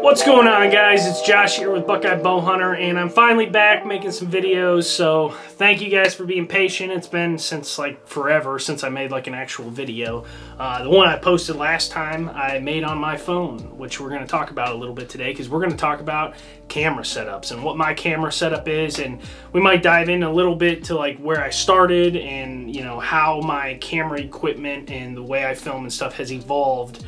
What's going on, guys? It's Josh here with Buckeye Bowhunter, and I'm finally back making some videos, so thank you guys for being patient. It's been since like forever since I made like an actual video. The one I posted last time I made on my phone, which we're going to talk about a little bit today, because we're going to talk about camera setups and what my camera setup is, and we might dive in a little bit to like where I started and, you know, how my camera equipment and the way I film and stuff has evolved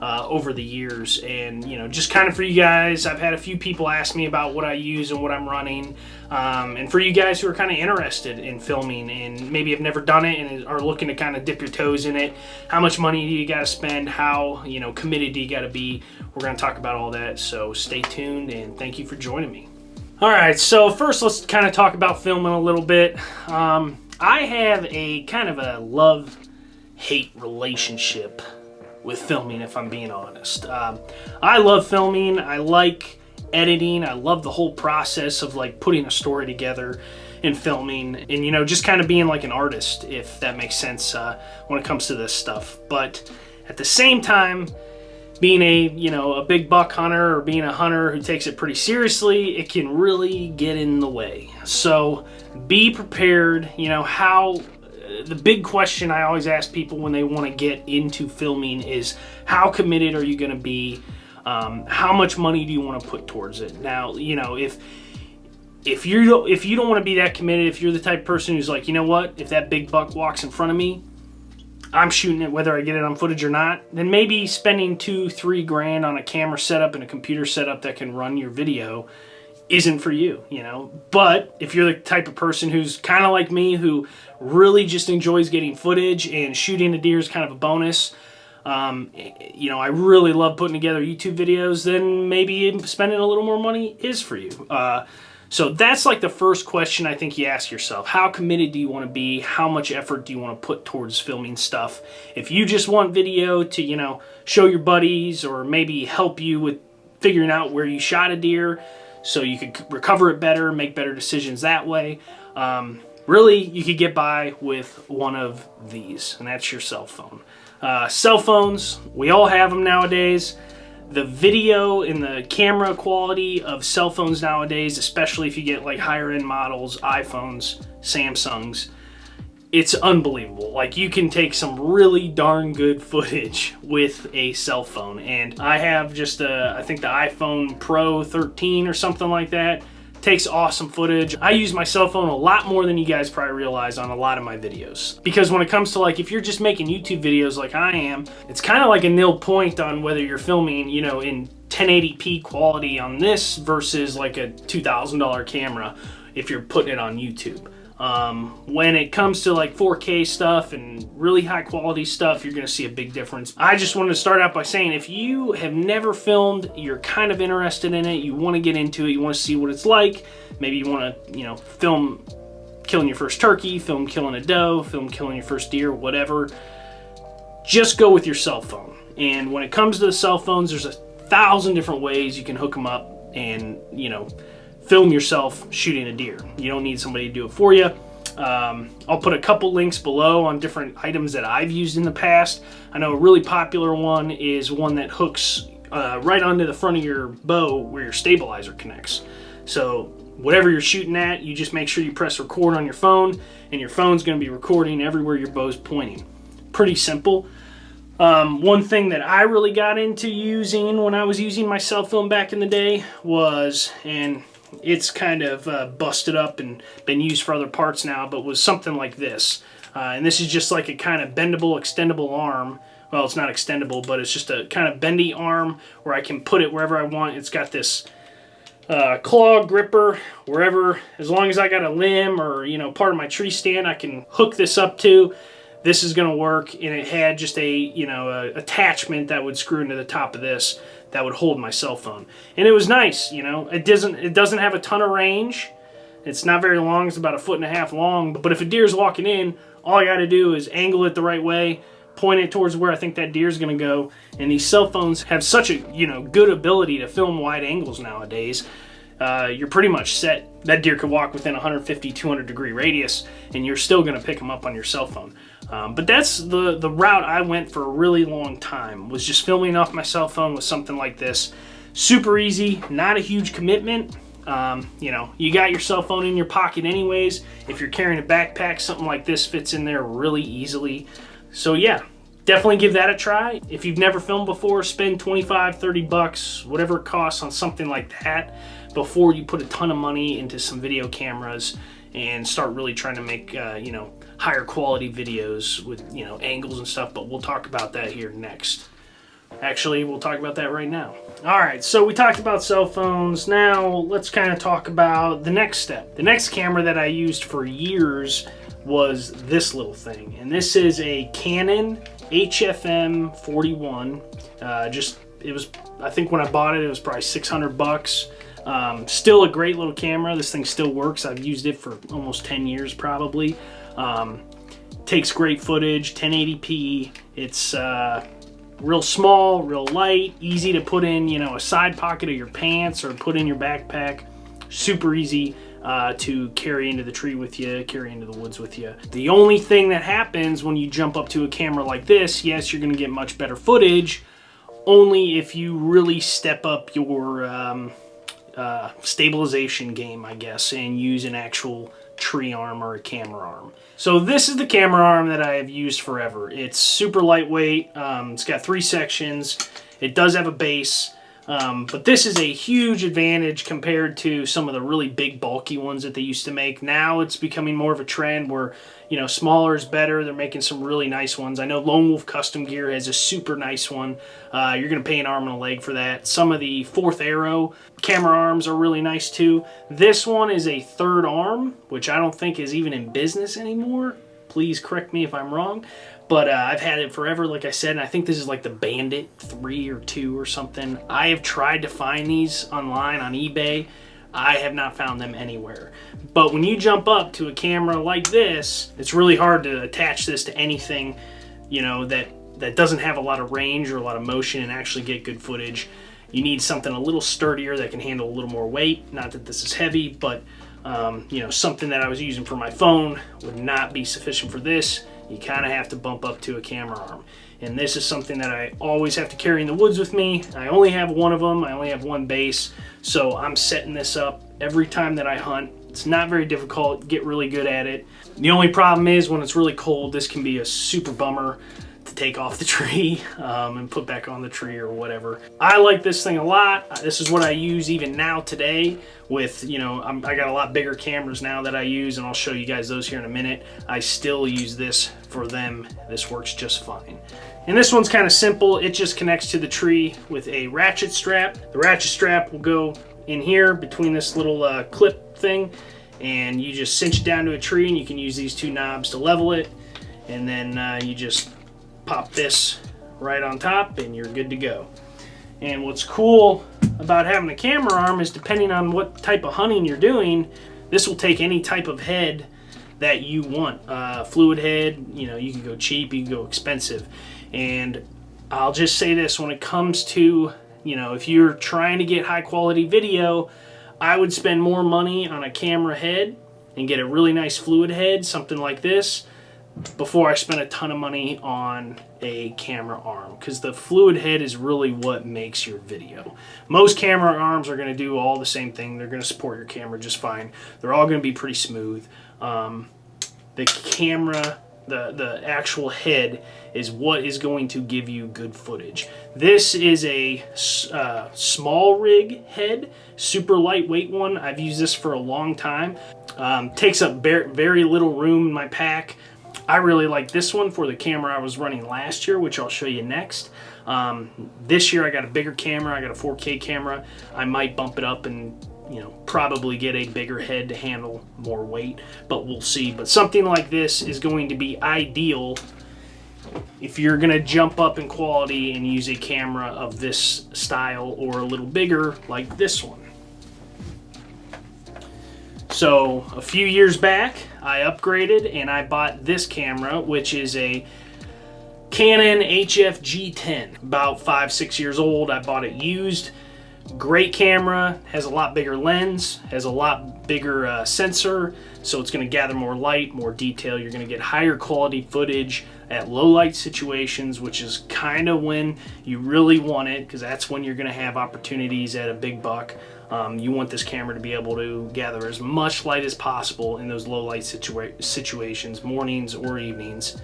over the years. And, you know, just kind of for you guys, I've had a few people ask me about what I use and what I'm running, and for you guys who are kind of interested in filming and maybe have never done it and are looking to kind of dip your toes in it, how much money do you got to spend, how, you know, committed do you got to be? We're going to talk about all that, so stay tuned and thank you for joining me. All right, so first let's kind of talk about filming a little bit. I have a kind of a love-hate relationship with filming, if I'm being honest. I love filming, I like editing, I love the whole process of like putting a story together and filming, and, you know, just kind of being like an artist, if that makes sense, when it comes to this stuff. But at the same time, being a big buck hunter, or being a hunter who takes it pretty seriously, it can really get in the way. So be prepared. You know, the big question I always ask people when they want to get into filming is, how committed are you going to be? How much money do you want to put towards it? Now, you know, if you don't want to be that committed, if you're the type of person who's like, you know what, if that big buck walks in front of me, I'm shooting it whether I get it on footage or not, then maybe spending $2-3 grand on a camera setup and a computer setup that can run your video isn't for you, you know. But if you're the type of person who's kind of like me, who really just enjoys getting footage and shooting a deer is kind of a bonus, you know, I really love putting together YouTube videos, then maybe spending a little more money is for you. So that's like the first question I think you ask yourself. How committed do you want to be? How much effort do you want to put towards filming stuff? If you just want video to, you know, show your buddies or maybe help you with figuring out where you shot a deer so you could recover it better, make better decisions that way, really, you could get by with one of these, and that's your cell phone. Cell phones, we all have them nowadays. The video and the camera quality of cell phones nowadays, especially if you get like higher end models, iPhones, Samsungs, it's unbelievable. Like, you can take some really darn good footage with a cell phone. And I have just I think the iPhone Pro 13 or something like that. Takes awesome footage. I use my cell phone a lot more than you guys probably realize on a lot of my videos. Because when it comes to like, if you're just making YouTube videos like I am, it's kind of like a nil point on whether you're filming, you know, in 1080p quality on this versus like a $2,000 camera if you're putting it on YouTube. When it comes to like 4K stuff and really high quality stuff, you're going to see a big difference. I just wanted to start out by saying, if you have never filmed, you're kind of interested in it, you want to get into it, you want to see what it's like, maybe you want to, you know, film killing your first turkey, film killing a doe, film killing your first deer, whatever, just go with your cell phone. And when it comes to the cell phones, there's 1,000 different ways you can hook them up and, you know, film yourself shooting a deer. You don't need somebody to do it for you. I'll put a couple links below on different items that I've used in the past. I know a really popular one is one that hooks right onto the front of your bow where your stabilizer connects. So whatever you're shooting at, you just make sure you press record on your phone, and your phone's going to be recording everywhere your bow's pointing. Pretty simple. One thing that I really got into using when I was using my cell phone back in the day was, and it's kind of busted up and been used for other parts now, but was something like this. And this is just like a kind of bendable, extendable arm. Well, it's not extendable, but it's just a kind of bendy arm where I can put it wherever I want. It's got this claw gripper wherever, as long as I got a limb or, you know, part of my tree stand I can hook this up to. This is going to work, and it had just a, you know, attachment that would screw into the top of this that would hold my cell phone. And it was nice, you know. It doesn't have a ton of range. It's not very long. It's about 1.5 feet long. But if a deer's walking in, all I got to do is angle it the right way, point it towards where I think that deer's going to go. And these cell phones have such a, you know, good ability to film wide angles nowadays. You're pretty much set. That deer could walk within 150, 200 degree radius, and you're still going to pick them up on your cell phone. But that's the route I went for a really long time, was just filming off my cell phone with something like this. Super easy, not a huge commitment. You know, you got your cell phone in your pocket anyways. If you're carrying a backpack, something like this fits in there really easily. So yeah, definitely give that a try. If you've never filmed before, spend 25, 30 bucks, whatever it costs on something like that before you put a ton of money into some video cameras and start really trying to make, you know, higher quality videos with, you know, angles and stuff. But we'll talk about that here next. Actually, we'll talk about that right now. All right, so we talked about cell phones. Now let's kind of talk about the next step. The next camera that I used for years was this little thing. And this is a Canon HFM 41. It was, I think when I bought it, it was probably 600 bucks. Still a great little camera. This thing still works. I've used it for almost 10 years probably. Takes great footage, 1080p. It's real small, real light, easy to put in, you know, a side pocket of your pants or put in your backpack. Super easy to carry into the tree with you, carry into the woods with you. The only thing that happens when you jump up to a camera like this, yes, you're gonna get much better footage, only if you really step up your stabilization game, I guess, and use an actual tree arm or a camera arm. So this is the camera arm that I have used forever. It's super lightweight. It's got 3 sections. It does have a base, but this is a huge advantage compared to some of the really big bulky ones that they used to make. Now it's becoming more of a trend where, you know, smaller is better. They're making some really nice ones. I know Lone Wolf Custom Gear has a super nice one. You're going to pay an arm and a leg for that. Some of the 4th Arrow camera arms are really nice too. This one is a 3rd arm, which I don't think is even in business anymore. Please correct me if I'm wrong. But I've had it forever, like I said, and I think this is like the Bandit 3 or 2 or something. I have tried to find these online on eBay. I have not found them anywhere. But when you jump up to a camera like this, it's really hard to attach this to anything, you know, that doesn't have a lot of range or a lot of motion and actually get good footage. You need something a little sturdier that can handle a little more weight. Not that this is heavy, but you know, something that I was using for my phone would not be sufficient for this. You kind of have to bump up to a camera arm. And this is something that I always have to carry in the woods with me. I only have one of them. I only have one base. So I'm setting this up every time that I hunt. It's not very difficult. Get really good at it. The only problem is when it's really cold, this can be a super bummer to take off the tree and put back on the tree or whatever. I like this thing a lot. This is what I use even now today with, you know, I got a lot bigger cameras now that I use, and I'll show you guys those here in a minute. I still use this for them. This works just fine. And this one's kind of simple. It just connects to the tree with a ratchet strap. The ratchet strap will go in here between this little clip thing, and you just cinch it down to a tree, and you can use these 2 knobs to level it, and then you just pop this right on top and you're good to go. And what's cool about having a camera arm is depending on what type of hunting you're doing, this will take any type of head that you want. Fluid head, you know, you can go cheap, you can go expensive. And I'll just say this, when it comes to, you know, if you're trying to get high quality video, I would spend more money on a camera head and get a really nice fluid head, something like this, before I spend a ton of money on a camera arm, because the fluid head is really what makes your video. Most camera arms are going to do all the same thing. They're going to support your camera just fine. They're all going to be pretty smooth. The camera, the actual head is what is going to give you good footage. This is a small rig head, super lightweight one. I've used this for a long time. Takes up very little room in my pack. I really like this one for the camera I was running last year, which I'll show you next. This year I got a bigger camera. I got a 4K camera. I might bump it up and, you know, probably get a bigger head to handle more weight, but we'll see. But something like this is going to be ideal if you're going to jump up in quality and use a camera of this style or a little bigger like this one. So a few years back, I upgraded and I bought this camera, which is a Canon HF G10. About 5-6 years old. I bought it used Great camera, has a lot bigger lens, has a lot bigger sensor, so it's going to gather more light, more detail. You're going to get higher quality footage at low light situations, which is kind of when you really want it, because that's when you're going to have opportunities at a big buck. You want this camera to be able to gather as much light as possible in those low light situations, mornings or evenings.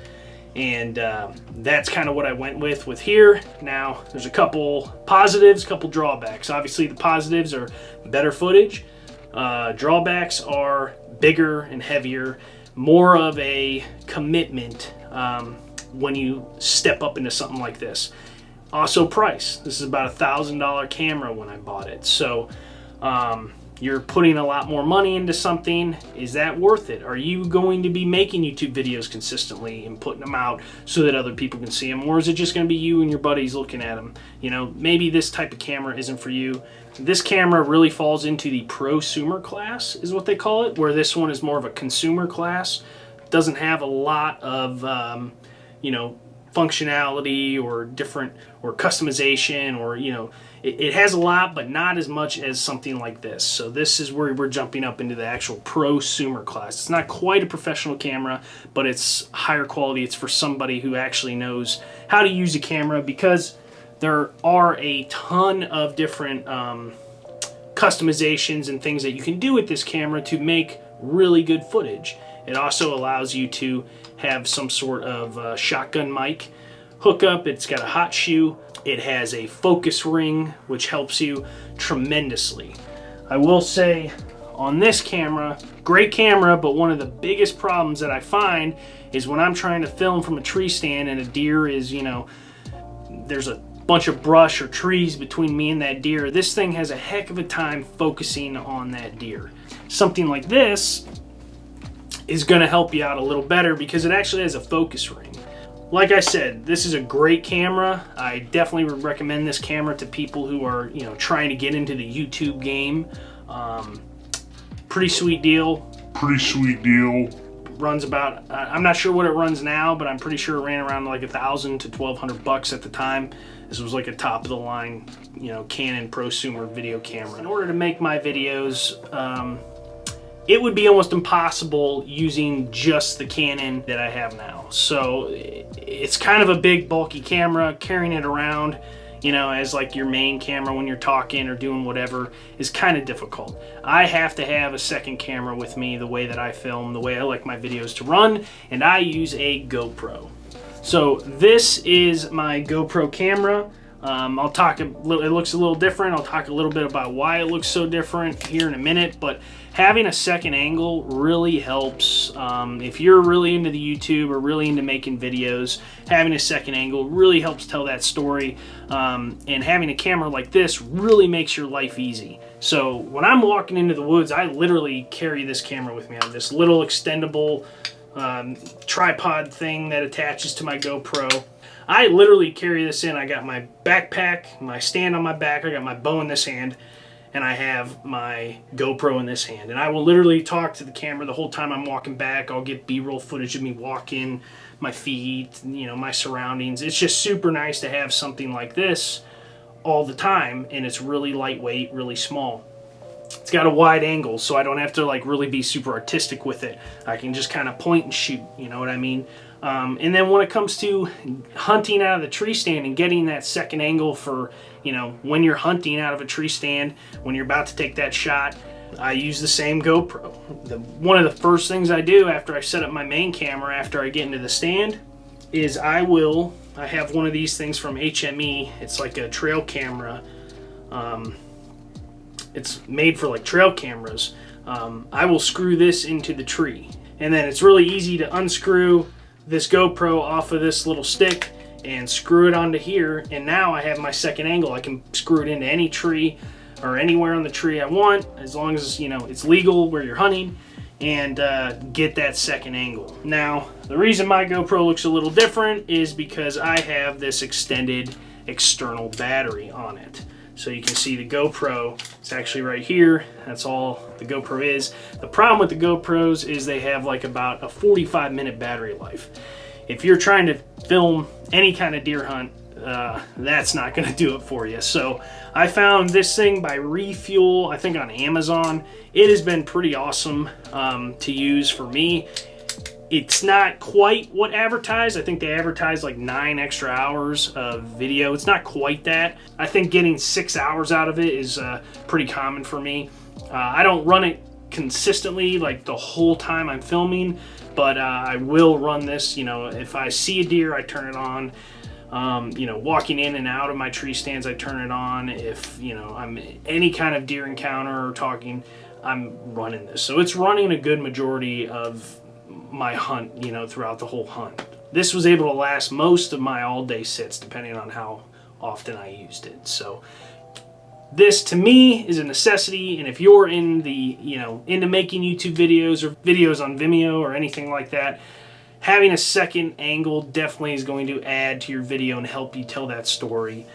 And that's kind of what I went with here. Now, there's a couple positives, couple drawbacks. Obviously, the positives are better footage. Drawbacks are bigger and heavier, more of a commitment when you step up into something like this. Also, price. This is about $1,000 camera when I bought it. So you're putting a lot more money into something. Is that worth it? Are you going to be making YouTube videos consistently and putting them out so that other people can see them? Or is it just going to be you and your buddies looking at them? You know, maybe this type of camera isn't for you. This camera really falls into the prosumer class, is what they call it, where this one is more of a consumer class. Doesn't have a lot of, you know, functionality or different or customization, or, you know, it has a lot, but not as much as something like this. So this is where we're jumping up into the actual prosumer class. It's not quite a professional camera, but it's higher quality. It's for somebody who actually knows how to use a camera, because there are a ton of different customizations and things that you can do with this camera to make really good footage. It also allows you to have some sort of shotgun mic hookup. It's got a hot shoe. It has a focus ring, which helps you tremendously. I will say on this camera, great camera, but one of the biggest problems that I find is when I'm trying to film from a tree stand and a deer is, you know, there's a bunch of brush or trees between me and that deer. This thing has a heck of a time focusing on that deer. Something like this is going to help you out a little better because it actually has a focus ring. Like I said, this is a great camera. I definitely would recommend this camera to people who are, you know, trying to get into the YouTube game. Pretty sweet deal. Pretty sweet deal. Runs about, I'm not sure what it runs now, but I'm pretty sure it ran around like $1,000 to $1,200 at the time. This was like a top of the line, you know, Canon prosumer video camera. In order to make my videos, it would be almost impossible using just the Canon that I have now. So it's kind of a big bulky camera. Carrying it around, you know, as like your main camera when you're talking or doing whatever is kind of difficult. I have to have a second camera with me the way that I film, the way I like my videos to run, and I use a GoPro. So this is my GoPro camera. I'll talk a little, it looks a little different. I'll talk a little bit about why it looks so different here in a minute, but having a second angle really helps. If you're really into the YouTube or really into making videos, having a second angle really helps tell that story. And having a camera like this really makes your life easy. So when I'm walking into the woods, I literally carry this camera with me. I have this little extendable tripod thing that attaches to my GoPro. I literally carry this in. I got my backpack, my stand on my back, I got my bow in this hand, and I have my GoPro in this hand. And I will literally talk to the camera the whole time I'm walking back. I'll get B-roll footage of me walking, my feet, you know, my surroundings. It's just super nice to have something like this all the time, and it's really lightweight, really small. It's got a wide angle, so I don't have to like really be super artistic with it. I can just kind of point and shoot, you know what I mean? And then when it comes to hunting out of the tree stand and getting that second angle for, you know, when you're hunting out of a tree stand, when you're about to take that shot, I use the same GoPro. One of the first things I do after I set up my main camera, after I get into the stand, is I have one of these things from HME. It's like a trail camera. It's made for like trail cameras. I will screw this into the tree, and then it's really easy to unscrew this GoPro off of this little stick and screw it onto here, and now I have my second angle. I can screw it into any tree or anywhere on the tree I want, as long as, you know, it's legal where you're hunting, and get that second angle. Now, the reason my GoPro looks a little different is because I have this extended external battery on it. So you can see the GoPro, it's actually right here. That's all the GoPro is. The problem with the GoPros is they have like about a 45-minute battery life. If you're trying to film any kind of deer hunt, that's not going to do it for you. So I found this thing by Refuel, I think on Amazon. It has been pretty awesome to use for me. It's not quite what advertised. I think they advertised like 9 extra hours of video. It's not quite that. I think getting 6 hours out of it is pretty common for me. I don't run it consistently like the whole time I'm filming, but I will run this. You know, if I see a deer, I turn it on. You know, walking in and out of my tree stands, I turn it on. If, you know, I'm any kind of deer encounter or talking, I'm running this. So it's running a good majority of my hunt, you know, throughout the whole hunt. This was able to last most of my all-day sits, depending on how often I used it. So this to me is a necessity, and if you're in the, you know, into making YouTube videos or videos on Vimeo or anything like that, having a second angle definitely is going to add to your video and help you tell that story.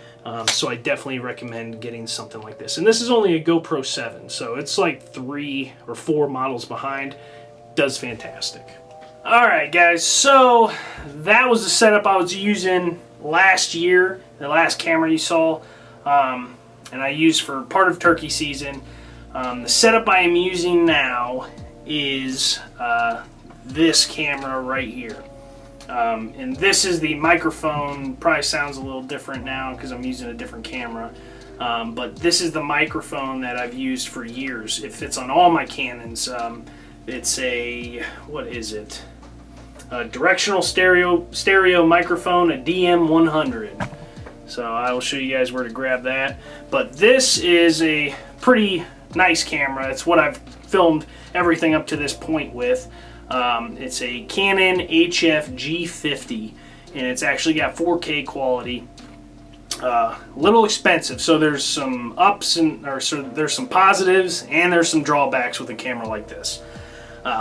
So I definitely recommend getting something like this. And this is only a GoPro 7, so it's like 3 or 4 models behind. Does fantastic. Alright guys, so that was the setup I was using last year, the last camera you saw, and I used for part of turkey season. The setup I am using now is this camera right here. And this is the microphone. Probably sounds a little different now because I'm using a different camera. But this is the microphone that I've used for years. It fits on all my Canons. It's a, what is it? A directional stereo microphone, a DM100. So I will show you guys where to grab that. But this is a pretty nice camera. It's what I've filmed everything up to this point with. It's a Canon HF G50, and it's actually got 4K quality. Little expensive, so there's some ups and there's some positives and there's some drawbacks with a camera like this.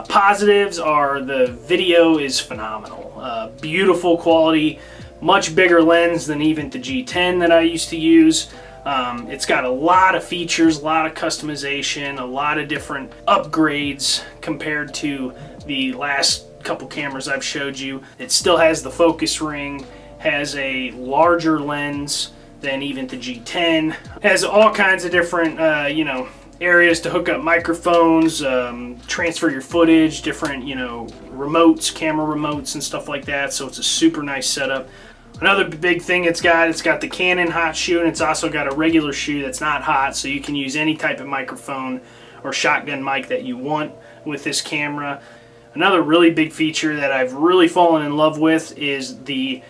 Positives are the video is phenomenal, beautiful quality, much bigger lens than even the G10 that I used to use. It's got a lot of features, a lot of customization, a lot of different upgrades compared to the last couple cameras I've showed you. It still has the focus ring, has a larger lens than even the G10, has all kinds of different, you know, areas to hook up microphones, transfer your footage, different, you know, remotes, camera remotes and stuff like that. So it's a super nice setup. Another big thing it's got the Canon hot shoe, and it's also got a regular shoe that's not hot, so you can use any type of microphone or shotgun mic that you want with this camera. Another really big feature that I've really fallen in love with is the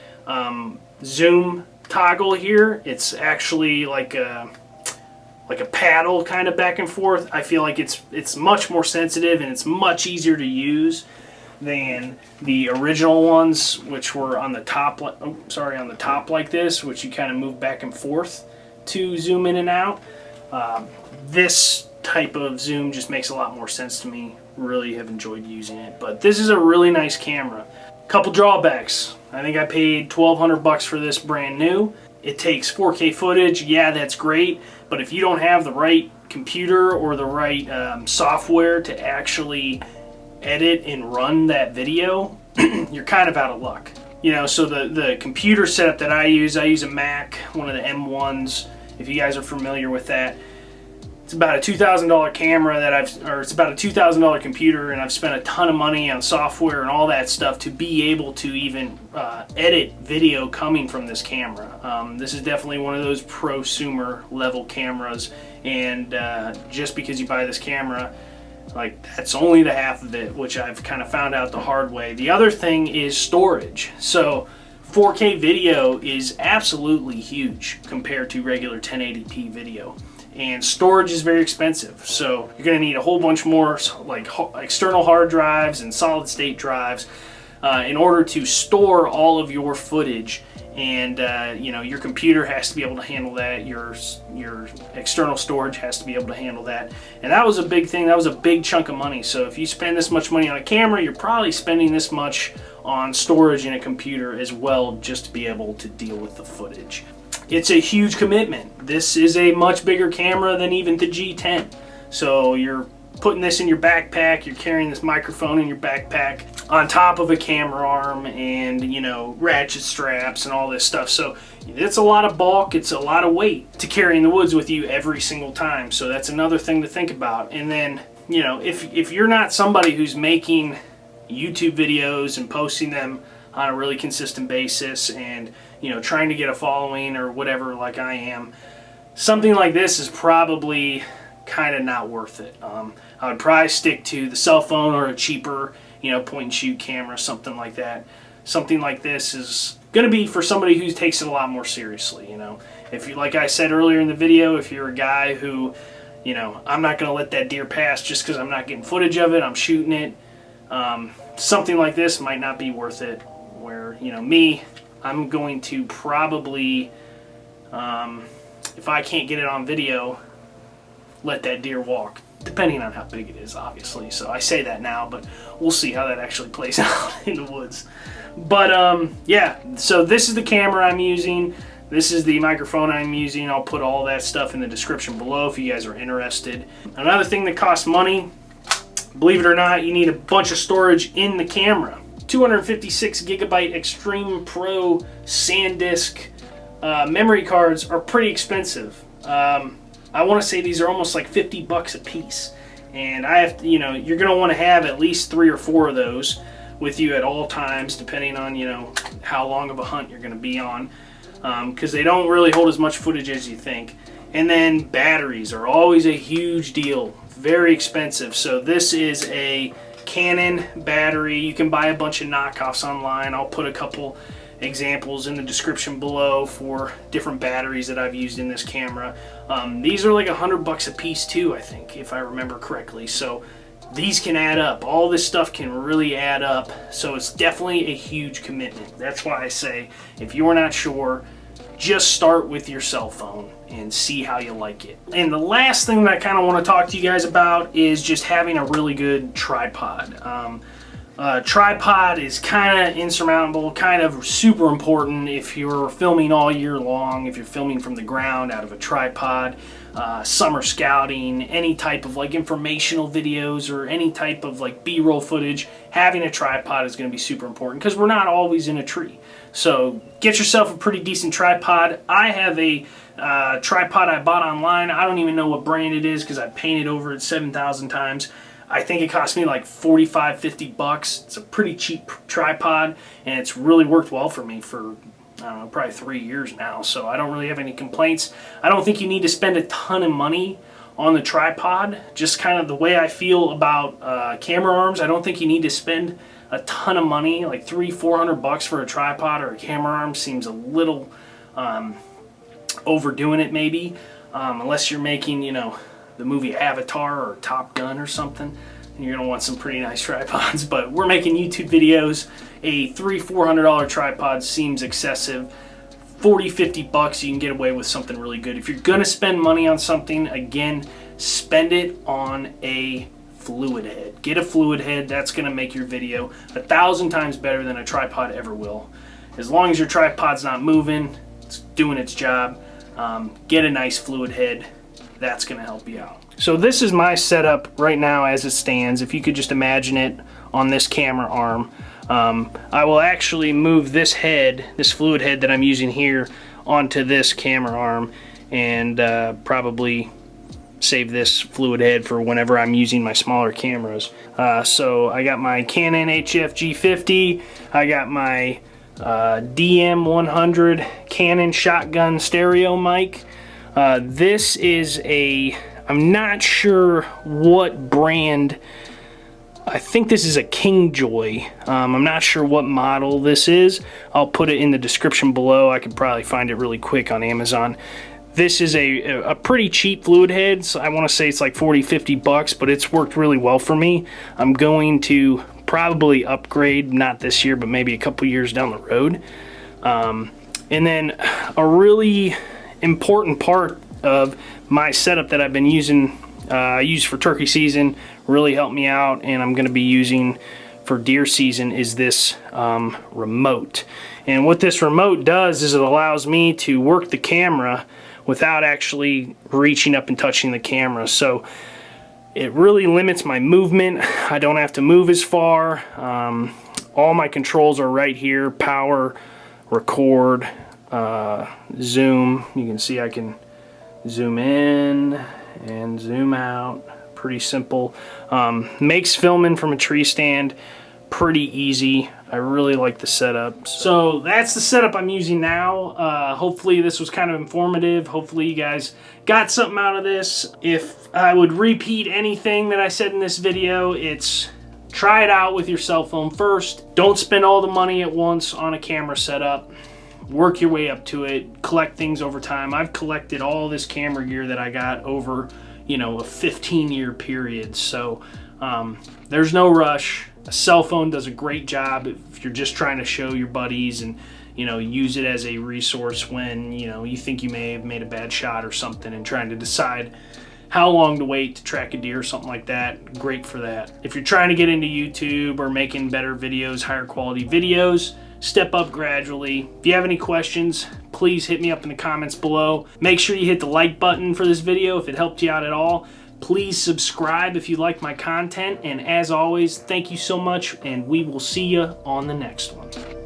zoom toggle here. It's actually like a paddle kind of back and forth. I feel like it's much more sensitive and it's much easier to use than the original ones, which were on the top, on the top like this, which you kind of move back and forth to zoom in and out. This type of zoom just makes a lot more sense to me. Really have enjoyed using it, but this is a really nice camera. Couple drawbacks. I think I paid $1,200 for this brand new. It takes 4K footage. Yeah, that's great, but if you don't have the right computer or the right software to actually edit and run that video, you're kind of out of luck. You know, so the computer setup that I use a Mac, one of the M1s, if you guys are familiar with that. It's about a $2,000 camera that it's about a $2,000 computer, and I've spent a ton of money on software and all that stuff to be able to even edit video coming from this camera. This is definitely one of those prosumer level cameras, and just because you buy this camera, like, that's only the half of it, which I've kind of found out the hard way. The other thing is storage. So 4K video is absolutely huge compared to regular 1080p video. And storage is very expensive, so you're going to need a whole bunch more like external hard drives and solid state drives in order to store all of your footage. And you know, your computer has to be able to handle that, your external storage has to be able to handle that, and that was a big thing. That was a big chunk of money. So if you spend this much money on a camera, you're probably spending this much on storage in a computer as well, just to be able to deal with the footage. It's a huge commitment. This is a much bigger camera than even the G10, so you're putting this in your backpack, you're carrying this microphone in your backpack on top of a camera arm and, you know, ratchet straps and all this stuff. So it's a lot of bulk, it's a lot of weight to carry in the woods with you every single time. So that's another thing to think about. And then, you know, if you're not somebody who's making YouTube videos and posting them on a really consistent basis and, you know, trying to get a following or whatever like I am, something like this is probably kind of not worth it. I would probably stick to the cell phone or a cheaper, you know, point and shoot camera, something like that. Something like this is going to be for somebody who takes it a lot more seriously, you know. If you, like I said earlier in the video, if you're a guy who, you know, I'm not going to let that deer pass just because I'm not getting footage of it, I'm shooting it, something like this might not be worth it. Where, you know, me, I'm going to probably, if I can't get it on video, let that deer walk, depending on how big it is, obviously. So I say that now, but we'll see how that actually plays out in the woods. But yeah, so this is the camera I'm using. This is the microphone I'm using. I'll put all that stuff in the description below if you guys are interested. Another thing that costs money, believe it or not, you need a bunch of storage in the camera. 256 gigabyte Extreme Pro SanDisk memory cards are pretty expensive. I want to say these are almost like 50 bucks a piece. And I have to, you know, you're going to want to have at least 3 or 4 of those with you at all times, depending on, you know, how long of a hunt you're going to be on. Because they don't really hold as much footage as you think. And then batteries are always a huge deal. Very expensive. So this is a Canon battery. You can buy a bunch of knockoffs online. I'll put a couple examples in the description below for different batteries that I've used in this camera. These are like $100 a piece too, I think, if I remember correctly. So these can add up. All this stuff can really add up. So it's definitely a huge commitment. That's why I say, if you're not sure, just start with your cell phone and see how you like it. And the last thing that I kind of want to talk to you guys about is just having a really good tripod. Tripod is kind of insurmountable, kind of super important if you're filming all year long, if you're filming from the ground out of a tripod, summer scouting, any type of like informational videos or any type of like B-roll footage. Having a tripod is going to be super important because we're not always in a tree. So get yourself a pretty decent tripod. I have a tripod I bought online. I don't even know what brand it is because I painted over it 7,000 times. I think it cost me like 45, 50 bucks. It's a pretty cheap tripod, and it's really worked well for me for, I don't know, probably 3 years now. So I don't really have any complaints. I don't think you need to spend a ton of money on the tripod. Just kind of the way I feel about camera arms, I don't think you need to spend a ton of money. Like $300-400 bucks for a tripod or a camera arm seems a little overdoing it maybe, unless you're making, you know, the movie Avatar or Top Gun or something, and you're gonna want some pretty nice tripods. But we're making YouTube videos. A $300-400 tripod seems excessive. 40-50 bucks, you can get away with something really good. If you're gonna spend money on something, again, spend it on a fluid head. Get a fluid head. That's gonna make your video 1,000 times better than a tripod ever will. As long as your tripod's not moving, it's doing its job, get a nice fluid head. That's going to help you out. So this is my setup right now as it stands. If you could just imagine it on this camera arm. I will actually move this head, this fluid head that I'm using here, onto this camera arm and probably save this fluid head for whenever I'm using my smaller cameras. So I got my Canon HF G50, I got my DM100 Canon shotgun stereo mic. This is a, I'm not sure what brand, I think this is a Kingjoy. I'm not sure what model this is. I'll put it in the description below. I could probably find it really quick on Amazon. This is a pretty cheap fluid head. So I want to say it's like 40-50 bucks, but it's worked really well for me. I'm going to probably upgrade, not this year, but maybe a couple years down the road. And then a really important part of my setup that I've been using, I use for turkey season, really helped me out, and I'm going to be using for deer season, is this remote. And what this remote does is it allows me to work the camera without actually reaching up and touching the camera. So It really limits my movement. I don't have to move as far. All my controls are right here: power, record, zoom. You can see I can zoom in and zoom out. Pretty simple. Makes filming from a tree stand pretty easy. I really like the setup. So that's the setup I'm using now. Hopefully this was kind of informative. Hopefully you guys got something out of this. If I would repeat anything that I said in this video, it's try it out with your cell phone first. Don't spend all the money at once on a camera setup. Work your way up to it. Collect things over time. I've collected all this camera gear that I got over, you know, a 15-year period. So there's no rush. A cell phone does a great job if you're just trying to show your buddies and, you know, use it as a resource when, you know, you think you may have made a bad shot or something and trying to decide how long to wait to track a deer or something like that. Great for that. If you're trying to get into YouTube or making better videos, higher quality videos, step up gradually. If you have any questions, please hit me up in the comments below. Make sure you hit the like button for this video if it helped you out at all. Please subscribe if you like my content. And as always, thank you so much, and we will see you on the next one.